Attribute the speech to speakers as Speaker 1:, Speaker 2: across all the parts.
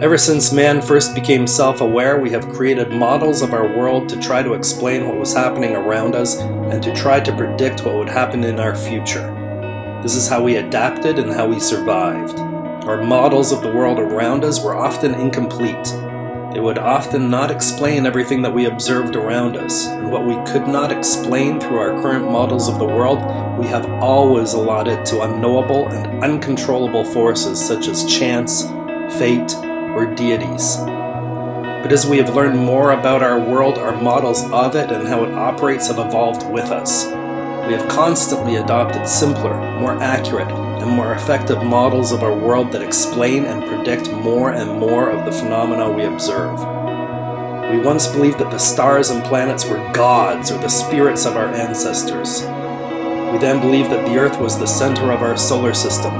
Speaker 1: Ever since man first became self-aware, we have created models of our world to try to explain what was happening around us and to try to predict what would happen in our future. This is how we adapted and how we survived. Our models of the world around us were often incomplete. They would often not explain everything that we observed around us, and what we could not explain through our current models of the world, we have always allotted to unknowable and uncontrollable forces such as chance, fate, or deities. But as we have learned more about our world, our models of it and how it operates have evolved with us. We have constantly adopted simpler, more accurate, and more effective models of our world that explain and predict more and more of the phenomena we observe. We once believed that the stars and planets were gods or the spirits of our ancestors. We then believed that the Earth was the center of our solar system.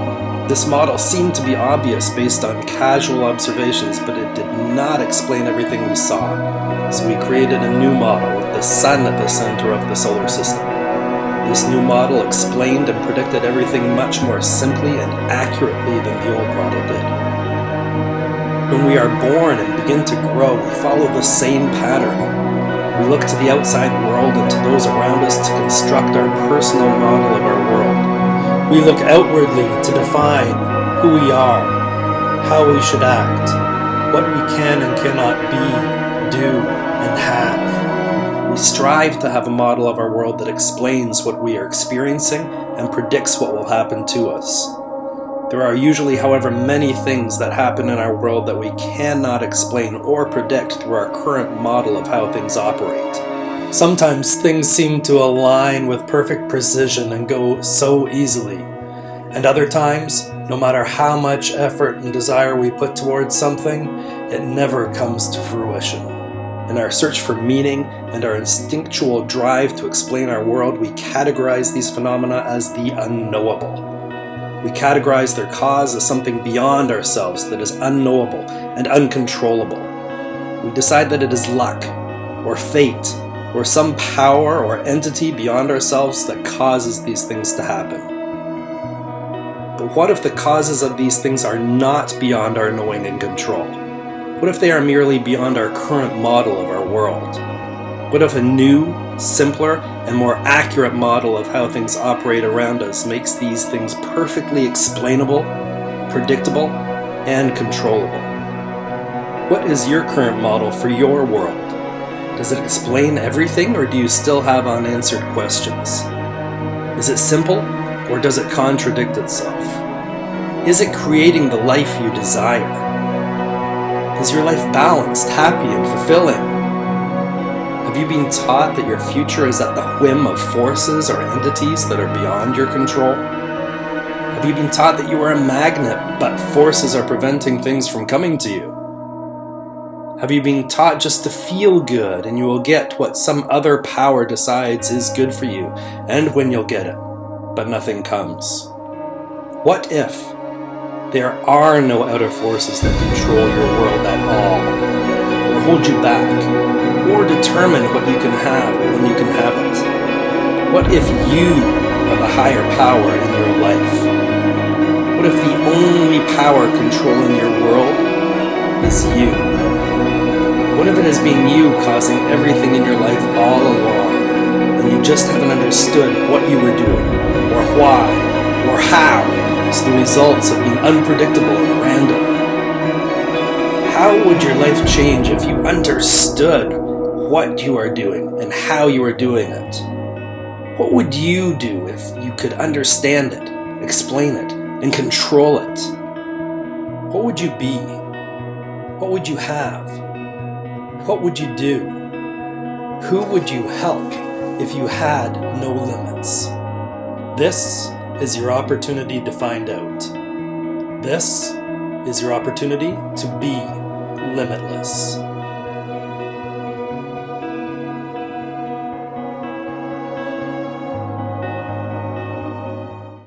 Speaker 1: This model seemed to be obvious based on casual observations, but it did not explain everything we saw. So we created a new model with the sun at the center of the solar system. This new model explained and predicted everything much more simply and accurately than the old model did. When we are born and begin to grow, we follow the same pattern. We look to the outside world and to those around us to construct our personal model of our world. We look outwardly to define who we are, how we should act, what we can and cannot be, do, and have. We strive to have a model of our world that explains what we are experiencing and predicts what will happen to us. There are usually, however, many things that happen in our world that we cannot explain or predict through our current model of how things operate. Sometimes things seem to align with perfect precision and go so easily. And other times, no matter how much effort and desire we put towards something, it never comes to fruition. In our search for meaning and our instinctual drive to explain our world, we categorize these phenomena as the unknowable. We categorize their cause as something beyond ourselves that is unknowable and uncontrollable. We decide that it is luck, or fate, or some power or entity beyond ourselves that causes these things to happen. But what if the causes of these things are not beyond our knowing and control? What if they are merely beyond our current model of our world? What if a new, simpler, and more accurate model of how things operate around us makes these things perfectly explainable, predictable, and controllable? What is your current model for your world? Does it explain everything, or do you still have unanswered questions? Is it simple, or does it contradict itself? Is it creating the life you desire? Is your life balanced, happy, and fulfilling? Have you been taught that your future is at the whim of forces or entities that are beyond your control? Have you been taught that you are a magnet, but forces are preventing things from coming to you? Have you been taught just to feel good and you will get what some other power decides is good for you, and when you'll get it, but nothing comes? What if there are no outer forces that control your world at all, or hold you back, or determine what you can have when you can have it? What if you are the higher power in your life? What if the only power controlling your world is you? What if it has been you causing everything in your life all along, and you just haven't understood what you were doing, or why, or how? So the results have been unpredictable and random. How would your life change if you understood what you are doing and how you are doing it? What would you do if you could understand it, explain it, and control it? What would you be? What would you have? What would you do? Who would you help if you had no limits? This is your opportunity to find out. This is your opportunity to be limitless.